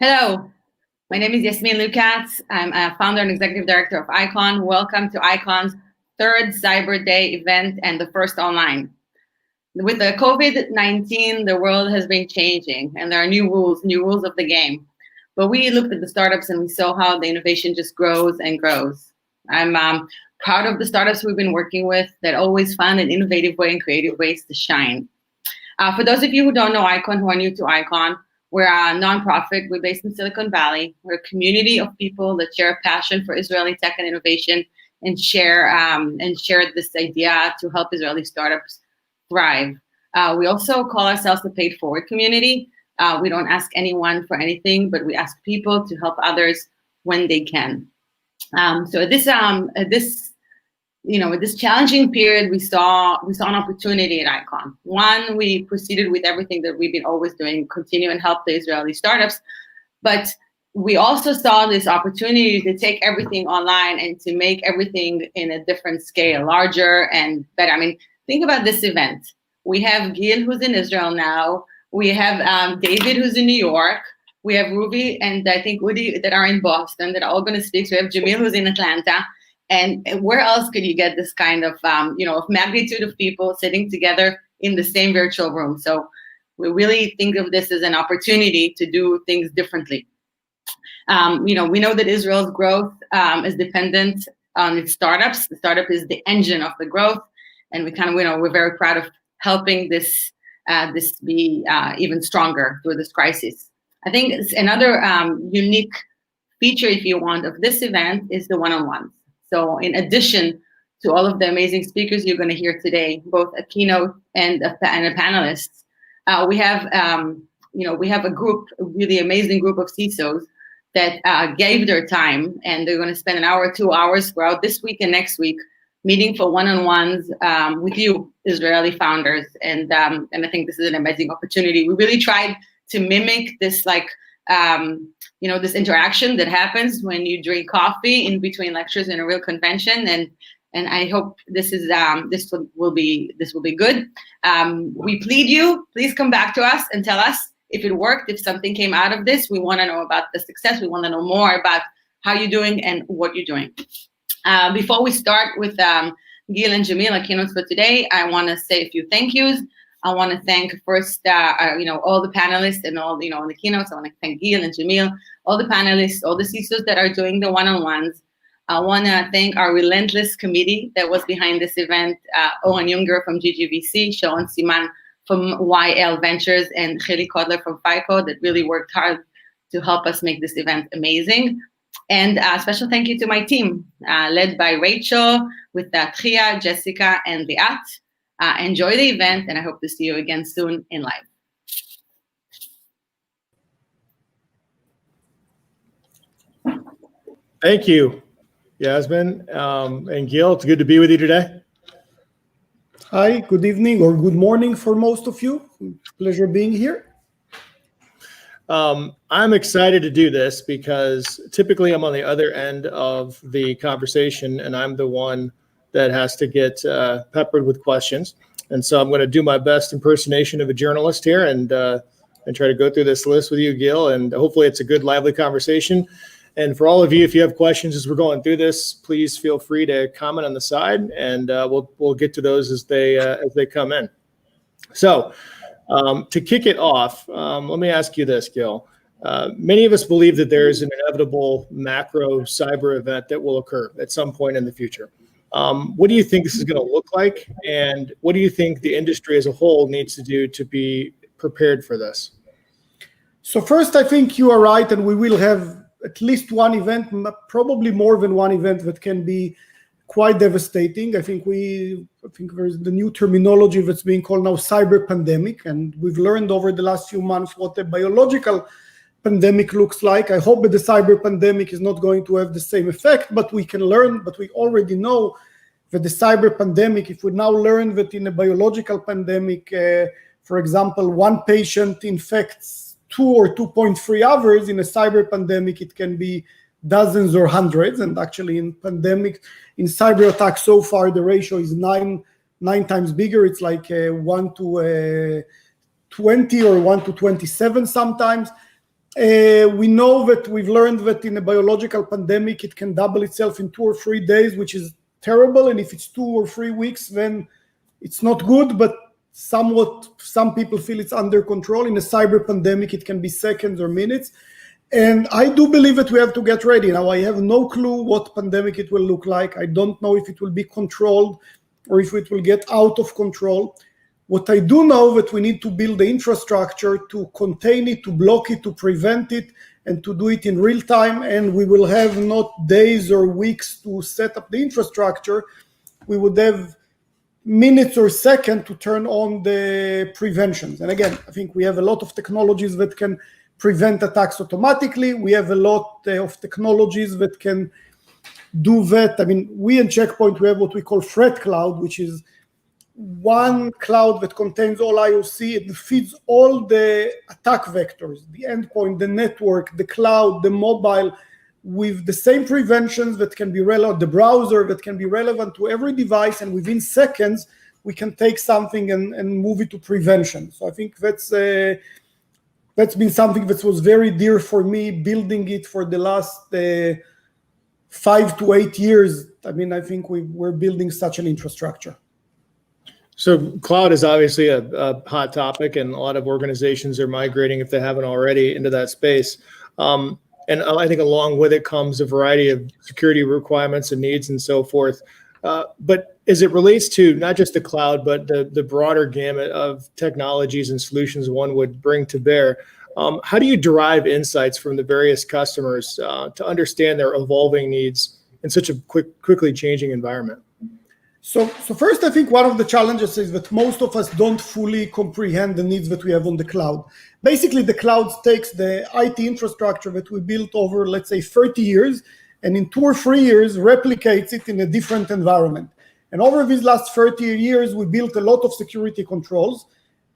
Hello, my name is Yasmin Lukatz. I'm a founder and executive director of ICON. Welcome to ICON's third Cyber Day event and the first online. With the COVID-19, the world has been changing and there are new rules of the game. But we looked at the startups and we saw how the innovation just grows and grows. I'm proud of the startups we've been working with that always find an innovative way and creative ways to shine. For those of you who don't know ICON, who are new to ICON, we're a nonprofit. We're based in Silicon Valley. We're a community of people that share a passion for Israeli tech and innovation and share this idea to help Israeli startups thrive. We also call ourselves the paid forward community. We don't ask anyone for anything, but we ask people to help others when they can. So with this challenging period, we saw an opportunity at ICON. One, we proceeded with everything that we've been always doing, continue and help the Israeli startups. But we also saw this opportunity to take everything online and to make everything in a different scale, larger and better. I mean, think about this event. We have Gil, who's in Israel now. We have David, who's in New York. We have Ruby and I think Udi that are in Boston that are all going to speak. So we have Jamil, who's in Atlanta. And where else could you get this kind of, of magnitude of people sitting together in the same virtual room? So we really think of this as an opportunity to do things differently. We know that Israel's growth is dependent on its startups. The startup is the engine of the growth, and we're very proud of helping this be even stronger through this crisis. I think another unique feature, if you want, of this event is the one-on-ones. So in addition to all of the amazing speakers you're going to hear today, both a keynote and a panelists, we have a really amazing group of CISOs that gave their time, and they're going to spend an hour, 2 hours throughout this week and next week meeting for one-on-ones with you, Israeli founders. And I think this is an amazing opportunity. We really tried to mimic this this interaction that happens when you drink coffee in between lectures in a real convention, and I hope this will be good. We plead you, please come back to us and tell us if it worked, if something came out of this. We want to know about the success. We want to know more about how you're doing and what you're doing. Before we start with Gil and Jamil, our keynotes for today, I want to say a few thank yous. I want to thank first, all the panelists and all, in the keynotes. I want to thank Gil and Jamil, all the panelists, all the CISOs that are doing the one-on-ones. I want to thank our relentless committee that was behind this event, Oren Junger from GGVC, Sharon Siman from YL Ventures, and Chili Kodler from FICO that really worked hard to help us make this event amazing. And a special thank you to my team, led by Rachel, with Tria, Jessica, and Liat. Enjoy the event, and I hope to see you again soon in live. Thank you, Yasmin and Gil. It's good to be with you today. Hi, good evening or good morning for most of you. Pleasure being here. I'm excited to do this because typically I'm on the other end of the conversation, and I'm the one that has to get peppered with questions. And so I'm going to do my best impersonation of a journalist here and try to go through this list with you, Gil, and hopefully it's a good, lively conversation. And for all of you, if you have questions as we're going through this, please feel free to comment on the side, and we'll get to those as they come in. So to kick it off, let me ask you this, Gil. Many of us believe that there is an inevitable macro cyber event that will occur at some point in the future. What do you think this is going to look like, and what do you think the industry as a whole needs to do to be prepared for this? So first, I think you are right, and we will have at least one event, probably more than one event, that can be quite devastating. I think there's the new terminology that's being called now cyber pandemic, and we've learned over the last few months what a biological pandemic looks like. I hope that the cyber pandemic is not going to have the same effect, but we already know that the cyber pandemic, if we now learn that in a biological pandemic, for example, one patient infects 2 or 2.3 others, in a cyber pandemic it can be dozens or hundreds. And actually in cyber attacks so far, the ratio is nine times bigger. It's like 1 to 20 or 1 to 27 sometimes. We know that we've learned that in a biological pandemic, it can double itself in 2 or 3 days, which is terrible. And if it's 2 or 3 weeks, then it's not good, but some people feel it's under control. In a cyber pandemic, it can be seconds or minutes. And I do believe that we have to get ready. Now, I have no clue what pandemic it will look like. I don't know if it will be controlled or if it will get out of control. What I do know that we need to build the infrastructure to contain it, to block it, to prevent it, and to do it in real time. And we will have not days or weeks to set up the infrastructure. We would have minutes or seconds to turn on the preventions. And again, I think we have a lot of technologies that can prevent attacks automatically. We have a lot of technologies that can do that. I mean, we in Checkpoint, we have what we call Threat Cloud, which is one cloud that contains all IOC. It feeds all the attack vectors, the endpoint, the network, the cloud, the mobile, with the same preventions that can be relevant, the browser that can be relevant to every device. And within seconds, we can take something and move it to prevention. So I think that's been something that was very dear for me, building it for the last 5 to 8 years. I mean, I think we're building such an infrastructure. So cloud is obviously a hot topic, and a lot of organizations are migrating, if they haven't already, into that space. And I think along with it comes a variety of security requirements and needs and so forth. But as it relates to not just the cloud, but the broader gamut of technologies and solutions one would bring to bear, how do you derive insights from the various customers to understand their evolving needs in such a quickly changing environment? So first, I think one of the challenges is that most of us don't fully comprehend the needs that we have on the cloud. Basically, the cloud takes the IT infrastructure that we built over, let's say, 30 years, and in 2 or 3 years replicates it in a different environment. And over these last 30 years, we built a lot of security controls.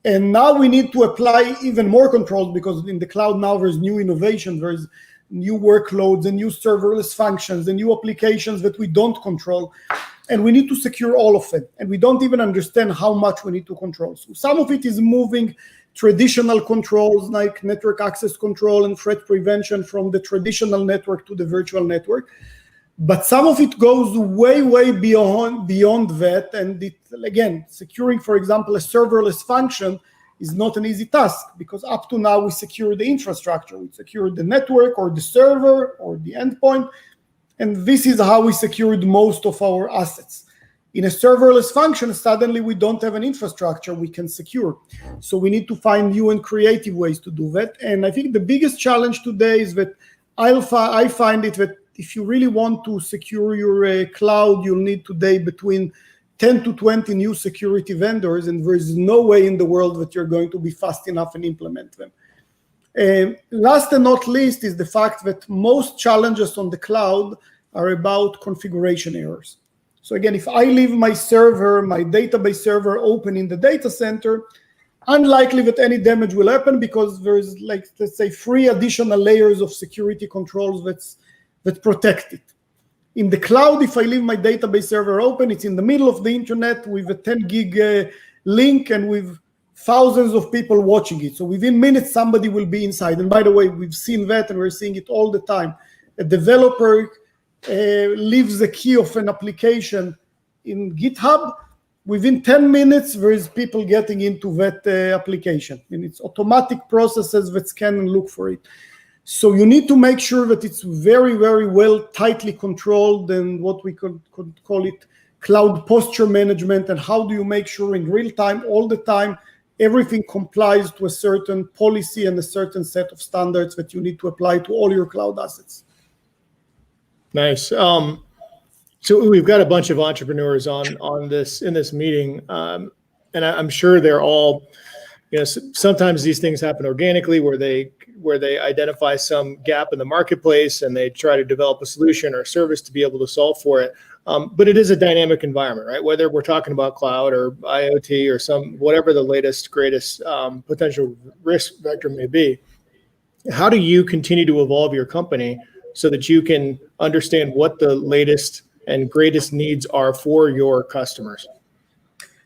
And now we need to apply even more controls, because in the cloud now there's new innovation, there's new workloads and new serverless functions and new applications that we don't control. And we need to secure all of it. And we don't even understand how much we need to control. So some of it is moving traditional controls like network access control and threat prevention from the traditional network to the virtual network. But some of it goes way, way beyond that. And it, again, securing, for example, a serverless function is not an easy task, because up to now we secure the infrastructure. We secure the network or the server or the endpoint. And this is how we secured most of our assets. In a serverless function, suddenly we don't have an infrastructure we can secure. So we need to find new and creative ways to do that. And I think the biggest challenge today is that I find it that if you really want to secure your cloud, you'll need today between 10 to 20 new security vendors, and there's no way in the world that you're going to be fast enough and implement them. Last and not least is the fact that most challenges on the cloud are about configuration errors. So again, if I leave my server, my database server open in the data center, unlikely that any damage will happen, because there's, like, let's say 3 additional layers of security controls that protect it. In the cloud, if I leave my database server open, it's in the middle of the internet with a 10 gig link and with thousands of people watching it. So within minutes, somebody will be inside. And by the way, we've seen that, and we're seeing it all the time. A developer leaves the key of an application in GitHub. Within 10 minutes, there is people getting into that application. And it's automatic processes that scan and look for it. So you need to make sure that it's very, very well, tightly controlled, and what we could call it cloud posture management. And how do you make sure in real time, all the time, everything complies to a certain policy and a certain set of standards that you need to apply to all your cloud assets. Nice. So we've got a bunch of entrepreneurs on this in this meeting, and I'm sure they're all, sometimes these things happen organically, where they identify some gap in the marketplace and they try to develop a solution or a service to be able to solve for it. But it is a dynamic environment, right? Whether we're talking about cloud or IoT or whatever the latest, greatest potential risk vector may be. How do you continue to evolve your company so that you can understand what the latest and greatest needs are for your customers?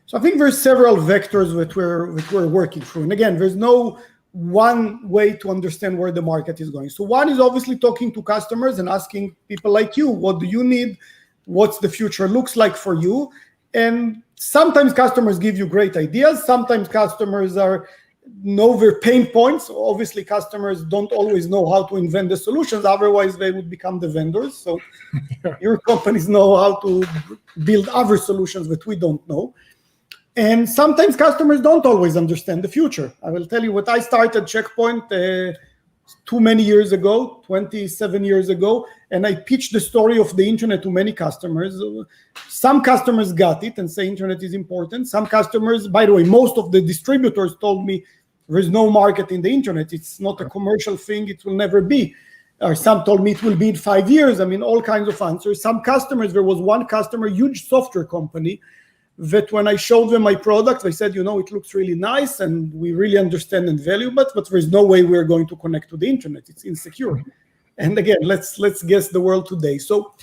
So I think there's several vectors that we're working through. And again, there's no one way to understand where the market is going. So one is obviously talking to customers and asking people like you, what do you need? What's the future looks like for you? And sometimes customers give you great ideas. Sometimes customers know their pain points. Obviously, customers don't always know how to invent the solutions. Otherwise, they would become the vendors. So your companies know how to build other solutions that we don't know. And sometimes customers don't always understand the future. I will tell you what I started Checkpoint too many years ago, 27 years ago, and I pitched the story of the internet to many customers. Some customers got it and say internet is important. Some customers, by the way, most of the distributors told me there's no market in the internet. It's not a commercial thing. It will never be. Or some told me it will be in 5 years. I mean, all kinds of answers. Some customers, there was one customer, huge software company, that when I showed them my product, they said, it looks really nice and we really understand and value, but there's no way we're going to connect to the internet. It's insecure. And again, let's guess the world today. So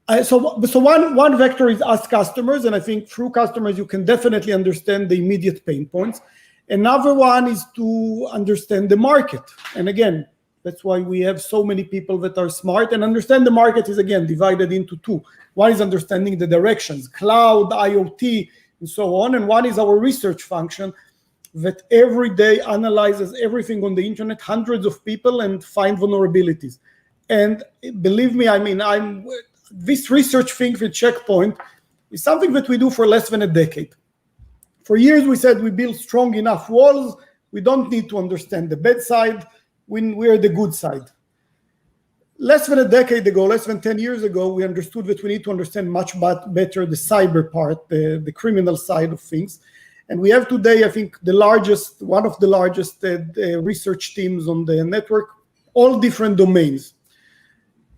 one vector is ask customers, and I think through customers you can definitely understand the immediate pain points. Another one is to understand the market. And again, that's why we have so many people that are smart and understand the market is, again, divided into two. One is understanding the directions, cloud, IoT, and so on. And one is our research function that every day analyzes everything on the internet, hundreds of people, and find vulnerabilities. And believe me, this research thing with Checkpoint is something that we do for less than a decade. For years, we said we build strong enough walls. We don't need to understand the bad side. We're the good side. Less than a decade ago, less than 10 years ago, we understood that we need to understand much better the cyber part, the criminal side of things. And we have today, I think, one of the largest research teams on the network, all different domains.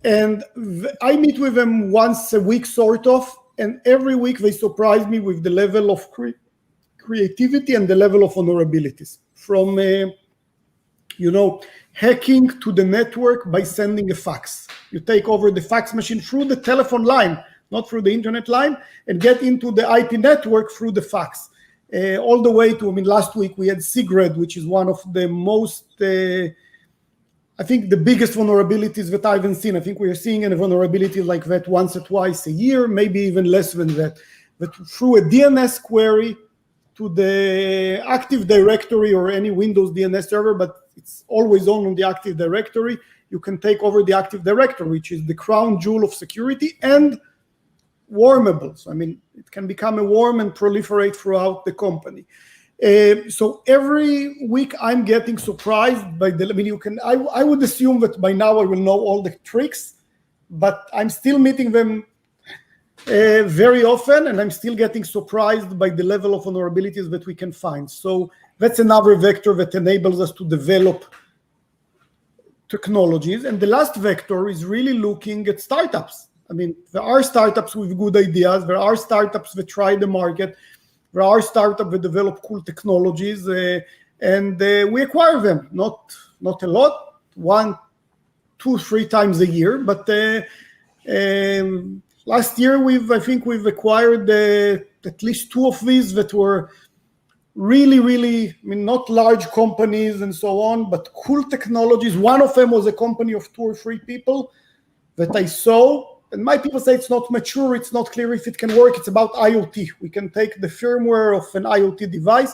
And I meet with them once a week, sort of, and every week they surprise me with the level of creativity and the level of vulnerabilities. From hacking to the network by sending a fax. You take over the fax machine through the telephone line, not through the internet line, and get into the IP network through the fax. All the way to, last week we had Sigrid, which is one of the most, I think the biggest vulnerabilities that I haven't seen. I think we are seeing a vulnerability like that once or twice a year, maybe even less than that. But through a DNS query to the Active Directory or any Windows DNS server, but it's always on the Active Directory, you can take over the Active Directory, which is the crown jewel of security and wormable. So, it can become a worm and proliferate throughout the company. So every week I'm getting surprised by I would assume that by now I will know all the tricks, but I'm still meeting them very often, and I'm still getting surprised by the level of vulnerabilities that we can find. So that's another vector that enables us to develop technologies. And the last vector is really looking at startups. There are startups with good ideas. There are startups that try the market. There are startups that develop cool technologies, and we acquire them. Not a lot, 1, 2, 3 times a year, but last year I think we've acquired at least 2 of these that were really, not large companies and so on, but cool technologies. One of them was a company of 2 or 3 people that I saw. And my people say it's not mature, it's not clear if it can work. It's about IoT. We can take the firmware of an IoT device,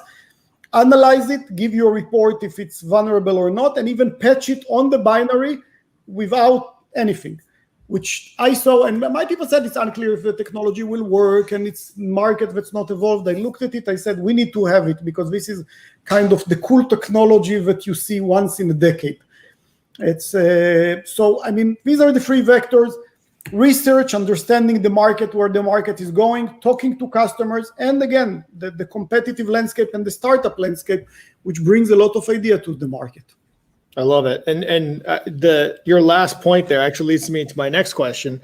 analyze it, give you a report if it's vulnerable or not, and even patch it on the binary without anything, which I saw. And my people said it's unclear if the technology will work and it's market that's not evolved. I looked at it, I said, we need to have it because this is kind of the cool technology that you see once in a decade. It's these are the 3 vectors: research, understanding the market, where the market is going, talking to customers, and again, the competitive landscape and the startup landscape, which brings a lot of idea to the market. I love it. And your last point there actually leads me to my next question,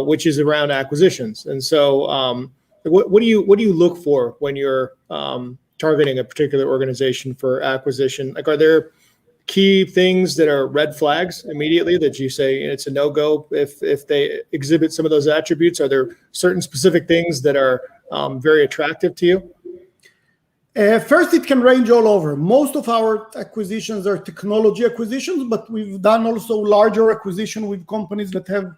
which is around acquisitions. And so what do you look for when you're targeting a particular organization for acquisition? Like, are there key things that are red flags immediately that you say it's a no-go if they exhibit some of those attributes? Are there certain specific things that are very attractive to you? First, it can range all over. Most of our acquisitions are technology acquisitions, but we've done also larger acquisition with companies that have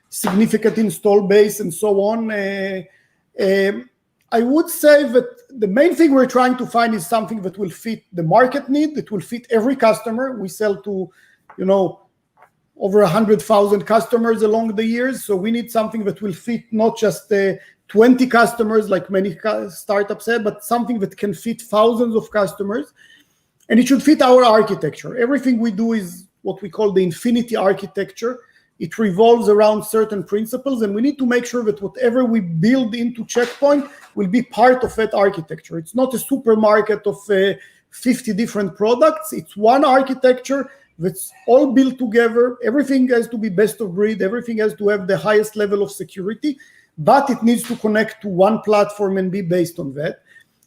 significant install base and so on. I would say that the main thing we're trying to find is something that will fit the market need, that will fit every customer. We sell to, over 100,000 customers along the years. So we need something that will fit not just 20 customers like many startups have, but something that can fit thousands of customers. And it should fit our architecture. Everything we do is what we call the infinity architecture. It revolves around certain principles, and we need to make sure that whatever we build into Check Point will be part of that architecture. It's not a supermarket of 50 different products. It's one architecture that's all built together. Everything has to be best of breed. Everything has to have the highest level of security, but it needs to connect to one platform and be based on that.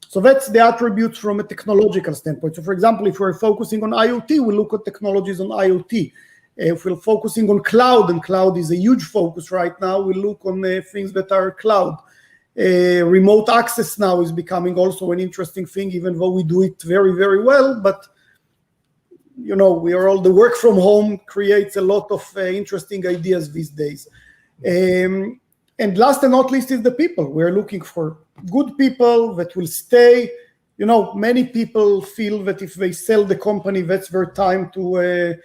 So that's the attributes from a technological standpoint. So for example, if we're focusing on IoT, we look at technologies on IoT. If we're focusing on cloud, and cloud is a huge focus right now, we look on things that are cloud. Remote access now is becoming also an interesting thing, even though we do it very, very well. But, we are all the work from home creates a lot of interesting ideas these days. And last and not least is the people. We're looking for good people that will stay. Many people feel that if they sell the company, that's their time to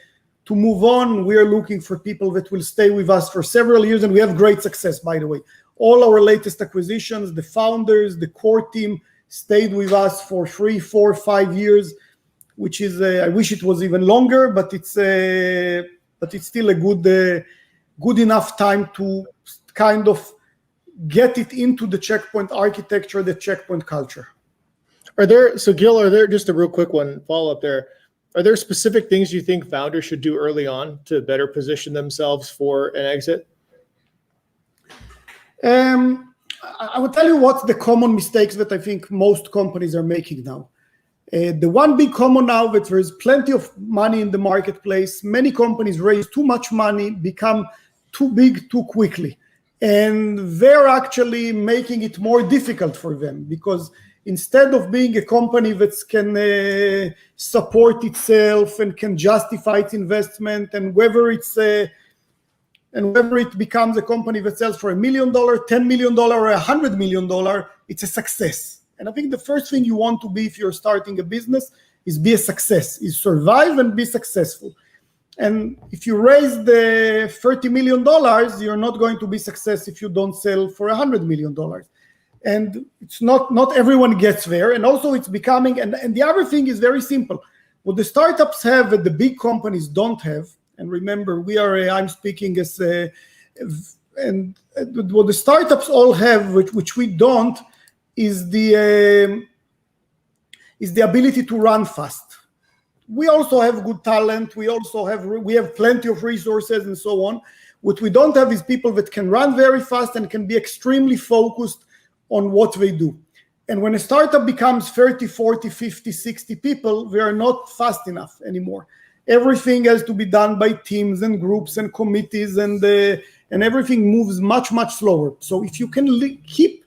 move on. We are looking for people that will stay with us for several years, and we have great success, by the way. All our latest acquisitions, the founders, the core team stayed with us for 3, 4, 5 years, which is, I wish it was even longer, but it's still a good enough time to kind of get it into the Check Point architecture, the Check Point culture. Gil, are there, just a real quick one follow-up there, are there specific things you think founders should do early on to better position themselves for an exit? I will tell you what's the common mistakes that I think most companies are making now. The one big common now that there's plenty of money in the marketplace. Many companies raise too much money, become too big too quickly. And they're actually making it more difficult for them, because instead of being a company that can support itself and can justify its investment, and whether it becomes a company that sells for $1 million, $10 million, or $100 million, it's a success. And I think the first thing you want to be if you're starting a business is be a success, is survive and be successful. And if you raise the $30 million, you're not going to be success if you don't sell for $100 million. And it's not everyone gets there. And also it's becoming, and the other thing is very simple. What the startups have that the big companies don't have, and remember, I'm speaking as, and what the startups all have, which we don't, is the ability to run fast. We also have good talent. We have plenty of resources and so on. What we don't have is people that can run very fast and can be extremely focused on what they do. And when a startup becomes 30, 40, 50, 60 people, they are not fast enough anymore. Everything has to be done by teams and groups and committees, and everything moves much, much slower. So if you can keep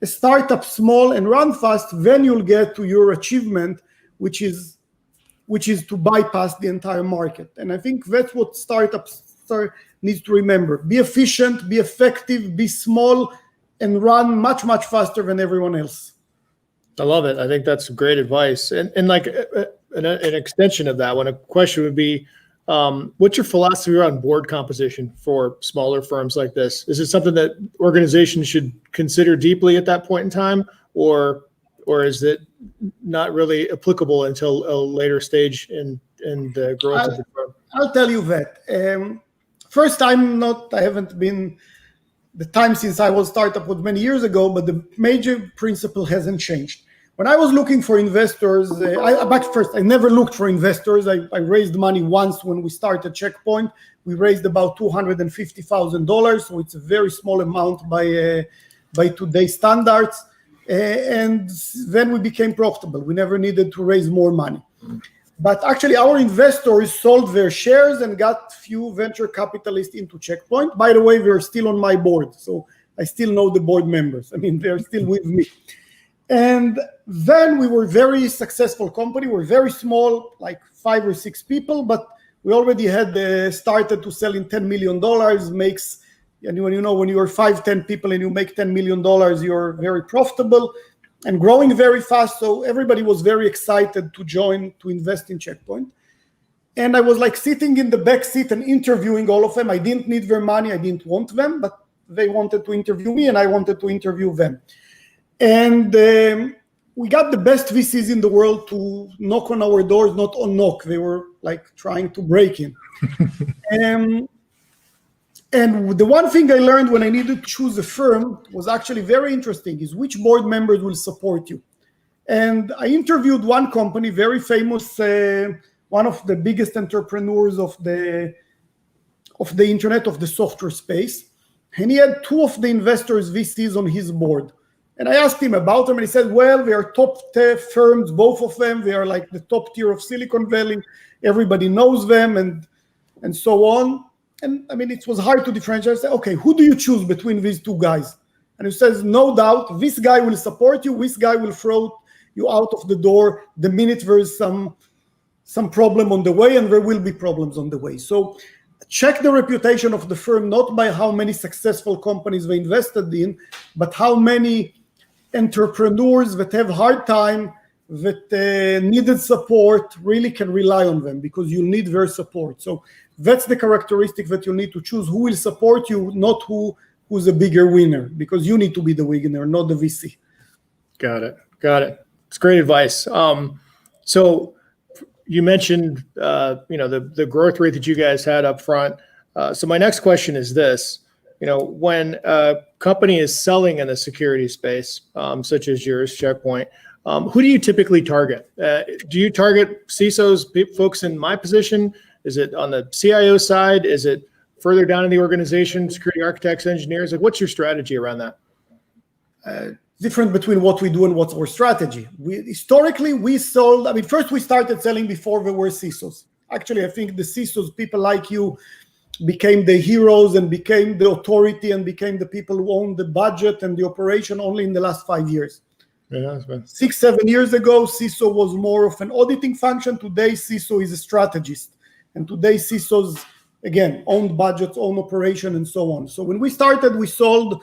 a startup small and run fast, then you'll get to your achievement, which is to bypass the entire market. And I think that's what startups needs to remember. Be efficient, be effective, be small, and run much, much faster than everyone else. I love it. I think that's great advice. And like an extension of that one, a question would be, what's your philosophy around board composition for smaller firms like this? Is it something that organizations should consider deeply at that point in time, or is it not really applicable until a later stage in the growth of the firm? I'll tell you that. First, I haven't been, the time since I was startup was many years ago, but the major principle hasn't changed. When I was looking for investors, but first, I never looked for investors. I raised money once when we started Check Point. We raised about $250,000, so it's a very small amount by today's standards. And then we became profitable. We never needed to raise more money. But actually, our investors sold their shares and got few venture capitalists into Check Point. By the way, they're still on my board, so I still know the board members. I mean, they're still with me. And Then we were a very successful company. We're very small, like 5 or 6 people, but we already had started to sell in $10 million. Makes, and when you're 5, 10 people and you make $10 million, you're very profitable and growing very fast. So everybody was very excited to invest in Check Point. And I was like sitting in the back seat and interviewing all of them. I didn't need their money. I didn't want them, but they wanted to interview me and I wanted to interview them. And we got the best VCs in the world to knock on our doors, not on knock. They were like trying to break in. And the one thing I learned when I needed to choose a firm was actually very interesting, is which board members will support you. And I interviewed one company, very famous, one of the biggest entrepreneurs of the internet, of the software space. And he had 2 of the investors, VCs, on his board. And I asked him about them, and he said, well, they are top firms, both of them. They are like the top tier of Silicon Valley. Everybody knows them, and so on. And I mean, it was hard to differentiate. I said, okay, who do you choose between these 2 guys? And he says, no doubt, this guy will support you. This guy will throw you out of the door the minute there is some problem on the way, and there will be problems on the way. So check the reputation of the firm, not by how many successful companies they invested in, but how many entrepreneurs that have hard time, that needed support, really can rely on them, because you need their support. So that's the characteristic that you need to choose. Who will support you, not who's a bigger winner, because you need to be the winner, not the VC. Got it. It's great advice. So you mentioned, the growth rate that you guys had up front. So my next question is this: when a company is selling in the security space, such as yours, Check Point, who do you typically target? Do you target CISOs, folks in my position? Is it on the CIO side? Is it further down in the organization, security architects, engineers? Like, what's your strategy around that? Different between what we do and what's our strategy. Historically, we sold, first we started selling before there were CISOs. Actually, I think the CISOs, people like you, became the heroes and became the authority and became the people who own the budget and the operation only in the last 5 years. Yeah, 6, 7 years ago, CISO was more of an auditing function. Today, CISO is a strategist. And today, CISOs, again, own budgets, own operation, and so on. So when we started, we sold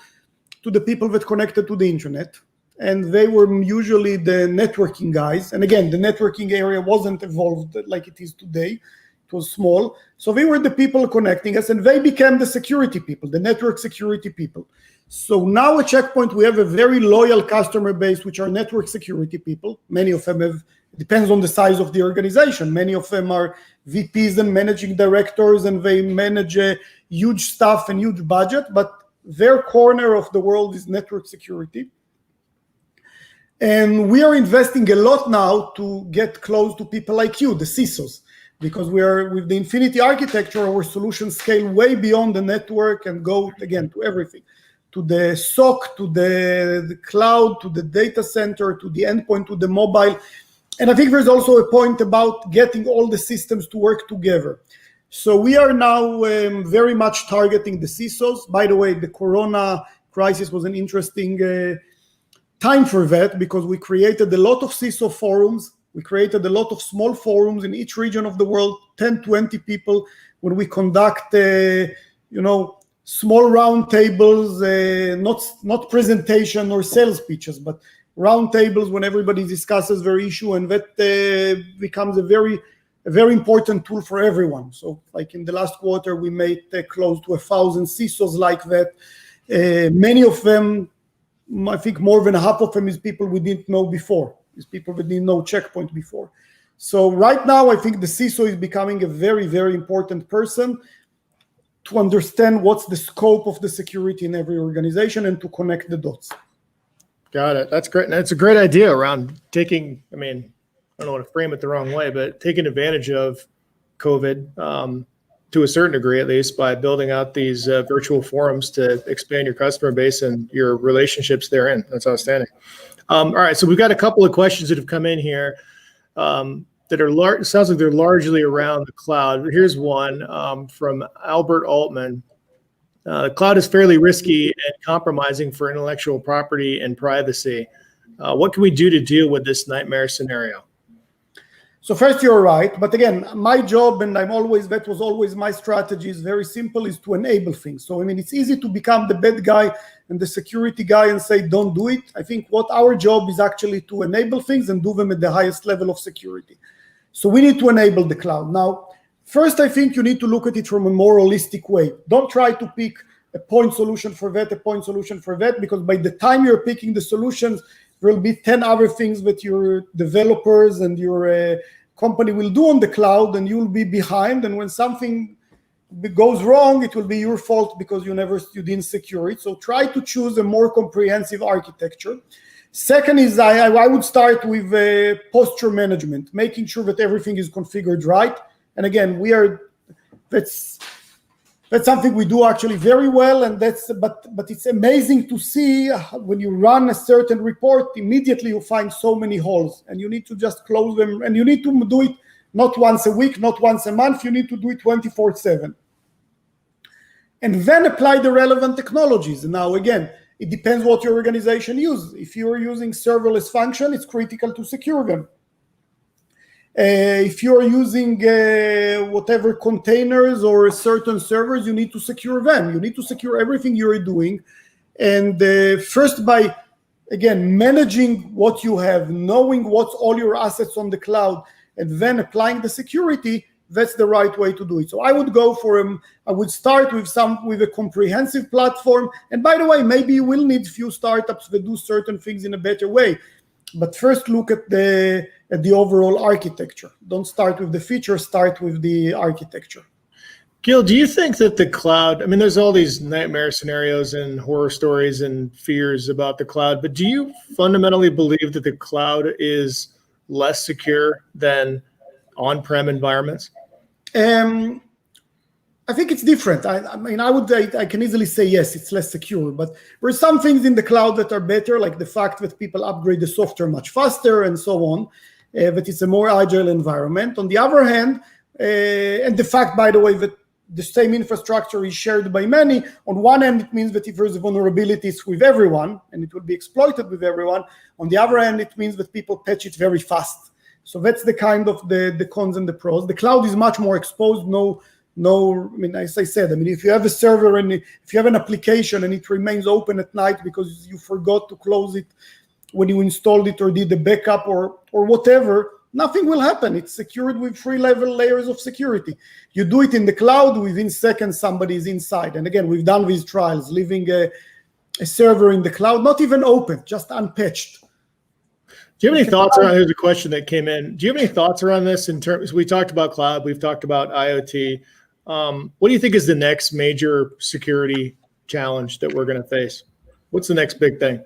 to the people that connected to the internet. And they were usually the networking guys. And again, the networking area wasn't evolved like it is today. It was small. So they were the people connecting us, and they became the security people, the network security people. So now at Check Point, we have a very loyal customer base, which are network security people. Many of them have, depends on the size of the organization. Many of them are VPs and managing directors, and they manage a huge staff and huge budget, but their corner of the world is network security. And we are investing a lot now to get close to people like you, the CISOs, because we are, with the Infinity architecture, our solutions scale way beyond the network and go, again, to everything, to the SOC, to the cloud, to the data center, to the endpoint, to the mobile. And I think there's also a point about getting all the systems to work together. So we are now very much targeting the CISOs. By the way, the Corona crisis was an interesting time for that, because we created a lot of CISO forums. We created a lot of small forums in each region of the world, 10, 20 people, when we conduct, small round tables, not presentation or sales pitches, but round tables when everybody discusses their issue, and that becomes a very important tool for everyone. So like in the last quarter, we made close to 1,000 CISOs like that. Many of them, I think more than half of them is people we didn't know before. Is people that didn't know Check Point before. So right now, I think the CISO is becoming a very, very important person to understand what's the scope of the security in every organization and to connect the dots. Got it. That's great. And it's a great idea around taking, I don't want to frame it the wrong way, but taking advantage of COVID to a certain degree, at least, by building out these virtual forums to expand your customer base and your relationships therein. That's outstanding. All right, so we've got a couple of questions that have come in here that are sounds like they're largely around the cloud. Here's one from Albert Altman. The cloud is fairly risky and compromising for intellectual property and privacy. What can we do to deal with this nightmare scenario? So first, you're right. But again, my job, and that was always my strategy, is very simple, is to enable things. So, I mean, it's easy to become the bad guy and the security guy and say, don't do it. I think what our job is actually to enable things and do them at the highest level of security. So we need to enable the cloud. Now, first, I think you need to look at it from a more holistic way. Don't try to pick a point solution for that, a point solution for that, because by the time you're picking the solutions, there will be 10 other things that your developers and your company will do on the cloud, and you'll be behind. And when something goes wrong, it will be your fault because you didn't secure it. So try to choose a more comprehensive architecture. Second is I would start with posture management, making sure that everything is configured right. And again, that's something we do actually very well, and but it's amazing to see when you run a certain report, immediately you find so many holes, and you need to just close them, and you need to do it not once a week, not once a month, you need to do it 24/7. And then apply the relevant technologies. Now again, it depends what your organization uses. If you're using serverless function, it's critical to secure them. If you're using whatever containers or certain servers, you need to secure them. You need to secure everything you're doing. And first by, again, managing what you have, knowing what's all your assets on the cloud, and then applying the security, that's the right way to do it. So I would go I would start with a comprehensive platform. And by the way, maybe you will need few startups that do certain things in a better way. But first look at the overall architecture. Don't start with the feature, start with the architecture. Gil, do you think that the cloud, I mean, there's all these nightmare scenarios and horror stories and fears about the cloud, but do you fundamentally believe that the cloud is less secure than on-prem environments? I think it's different. I can easily say yes, it's less secure, but there are some things in the cloud that are better, like the fact that people upgrade the software much faster and so on, that it's a more agile environment. On the other hand, and the fact, by the way, that the same infrastructure is shared by many, on one hand, it means that if there's vulnerabilities with everyone, and it will be exploited with everyone. On the other hand, it means that people patch it very fast. So that's the kind of the cons and the pros. The cloud is much more exposed. As I said, if you have a server and if you have an application and it remains open at night because you forgot to close it when you installed it or did the backup or whatever, nothing will happen. It's secured with 3 layers of security. You do it in the cloud, within seconds somebody is inside. And again, we've done these trials, leaving a server in the cloud, not even open, just unpatched. Do you have any thoughts around, here's a question that came in. Do you have any thoughts around this in terms, we talked about cloud, we've talked about IoT. What do you think is the next major security challenge that we're going to face? What's the next big thing?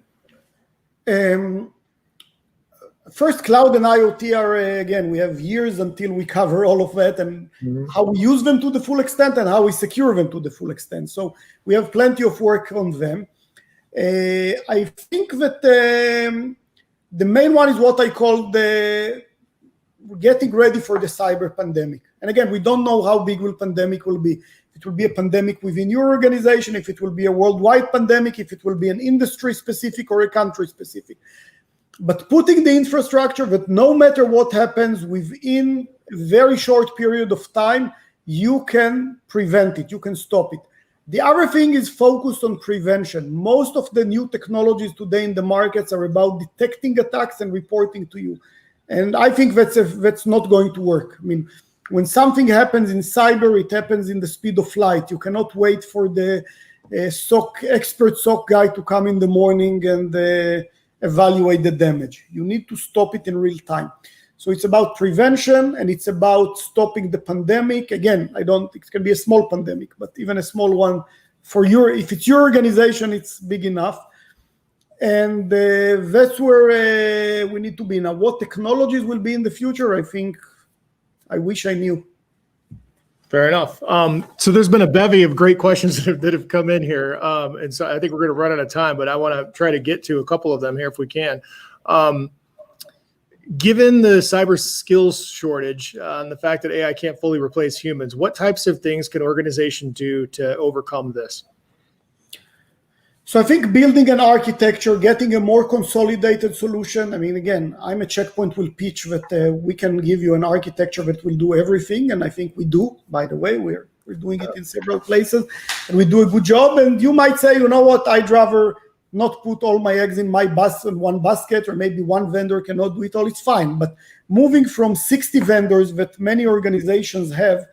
First, cloud and IoT are, again, we have years until we cover all of that and how we use them to the full extent and how we secure them to the full extent. So we have plenty of work on them. I think that the main one is what I call getting ready for the cyber pandemic. And again, we don't know how big the pandemic will be. If it will be a pandemic within your organization, if it will be a worldwide pandemic, if it will be an industry specific or a country specific. But putting the infrastructure that no matter what happens within a very short period of time, you can prevent it, you can stop it. The other thing is focused on prevention. Most of the new technologies today in the markets are about detecting attacks and reporting to you. And I think that's not going to work. When something happens in cyber, it happens in the speed of light. You cannot wait for the expert SOC guy to come in the morning and evaluate the damage. You need to stop it in real time. So it's about prevention and it's about stopping the pandemic. Again, it can be a small pandemic, but even a small one if it's your organization, it's big enough. And that's where we need to be. Now, what technologies will be in the future? I wish I knew. Fair enough. So there's been a bevy of great questions that have come in here. And so I think we're going to run out of time, but I want to try to get to a couple of them here if we can. Given the cyber skills shortage and the fact that AI can't fully replace humans, what types of things can organizations do to overcome this? So I think building an architecture, getting a more consolidated solution. I mean, again, I'm a Checkpoint will pitch that we can give you an architecture that will do everything, and I think we do. By the way, we're doing it in several places, and we do a good job. And you might say, you know what, I'd rather not put all my eggs in one basket, or maybe one vendor cannot do it all. It's fine, but moving from 60 vendors that many organizations have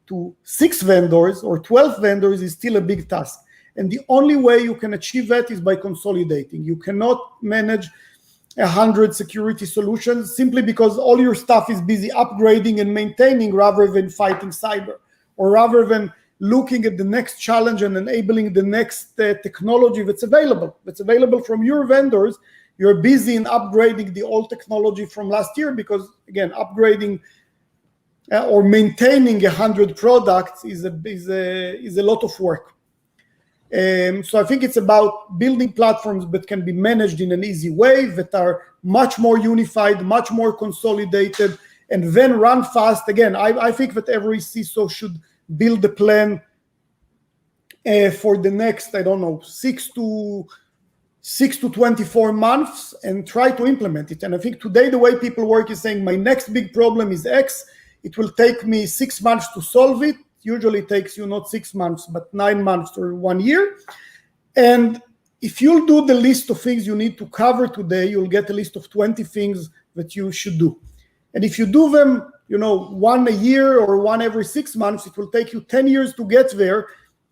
to 6 vendors or 12 vendors is still a big task. And the only way you can achieve that is by consolidating. You cannot manage 100 security solutions simply because all your stuff is busy upgrading and maintaining rather than fighting cyber, or rather than looking at the next challenge and enabling the next technology that's available from your vendors. You're busy in upgrading the old technology from last year because, again, upgrading or maintaining 100 products is a lot of work. So I think it's about building platforms that can be managed in an easy way, that are much more unified, much more consolidated, and then run fast. Again, I think that every CISO should build a plan for the next, 6 to 24 months and try to implement it. And I think today the way people work is saying, my next big problem is X. It will take me 6 months to solve it. Usually it takes you not 6 months, but 9 months or 1 year. And if you'll do the list of things you need to cover today, you'll get a list of 20 things that you should do. And if you do them, one a year or one every 6 months, it will take you 10 years to get there.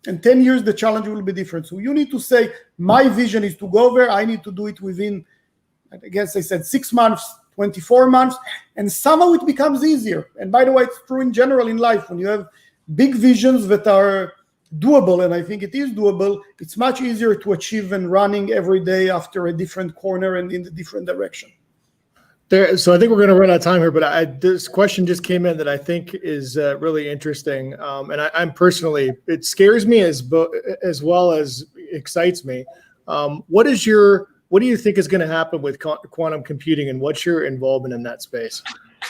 And 10 years, the challenge will be different. So you need to say, my vision is to go there. I need to do it within, I guess I said 6 months, 24 months, and somehow it becomes easier. And by the way, it's true in general in life. When you have big visions that are doable, and I think it is doable, it's much easier to achieve than running every day after a different corner and in a different direction. So I think we're going to run out of time here, but this question just came in that I think is really interesting. And I'm personally, it scares me as well as excites me. What do you think is going to happen with quantum computing, and what's your involvement in that space?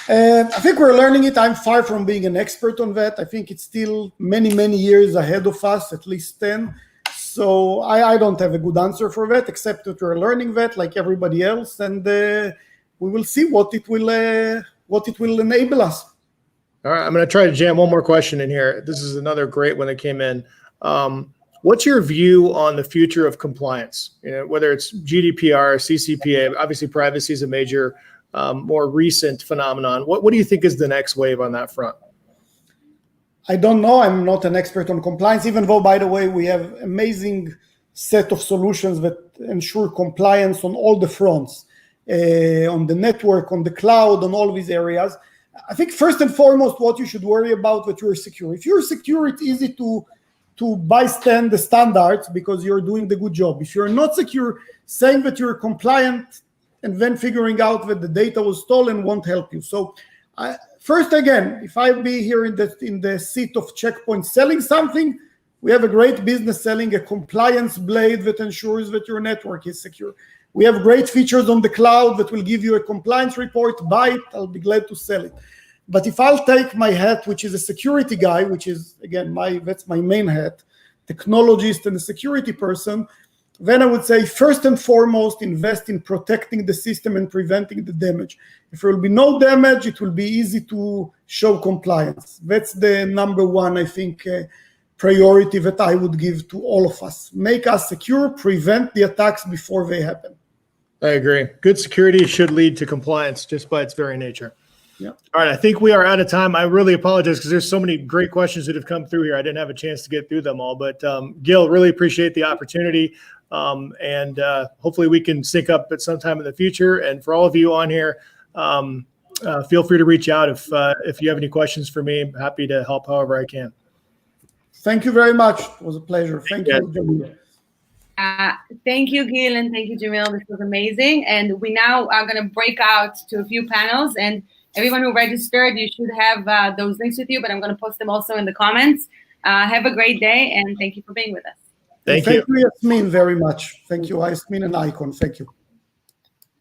I think we're learning it. I'm far from being an expert on that. I think it's still many, many years ahead of us, at least 10. So I don't have a good answer for that, except that we're learning that like everybody else, and we will see what it will enable us. All right, I'm going to try to jam one more question in here. This is another great one that came in. What's your view on the future of compliance? Whether it's GDPR, CCPA, obviously privacy is a major, more recent phenomenon. What do you think is the next wave on that front? I don't know. I'm not an expert on compliance, even though, by the way, we have amazing set of solutions that ensure compliance on all the fronts, on the network, on the cloud, on all of these areas. I think first and foremost, what you should worry about that you're secure. If you're secure, it's easy to bystand the standards because you're doing the good job. If you're not secure, saying that you're compliant and then figuring out that the data was stolen won't help you. So first, again, if I be here in the seat of Checkpoint selling something, we have a great business selling a compliance blade that ensures that your network is secure. We have great features on the cloud that will give you a compliance report. Buy it, I'll be glad to sell it. But if I'll take my hat, which is a security guy, which is, again, that's my main hat, technologist and a security person, then I would say, first and foremost, invest in protecting the system and preventing the damage. If there will be no damage, it will be easy to show compliance. That's the number one, I think, priority that I would give to all of us. Make us secure, prevent the attacks before they happen. I agree. Good security should lead to compliance just by its very nature. Yeah. All right. I think we are out of time. I really apologize because there's so many great questions that have come through here. I didn't have a chance to get through them all, but Gil, really appreciate the opportunity. And hopefully we can sync up at some time in the future. And for all of you on here, feel free to reach out if you have any questions for me. I'm happy to help however I can. Thank you very much. It was a pleasure. Thank you, Jamil. Thank you, Gil, and thank you, Jamil. This was amazing. And we now are going to break out to a few panels. And everyone who registered, you should have those links with you, but I'm going to post them also in the comments. Have a great day, and thank you for being with us. Thank you. Thank you, Yasmin, very much. Thank you, Yasmin and Icon. Thank you.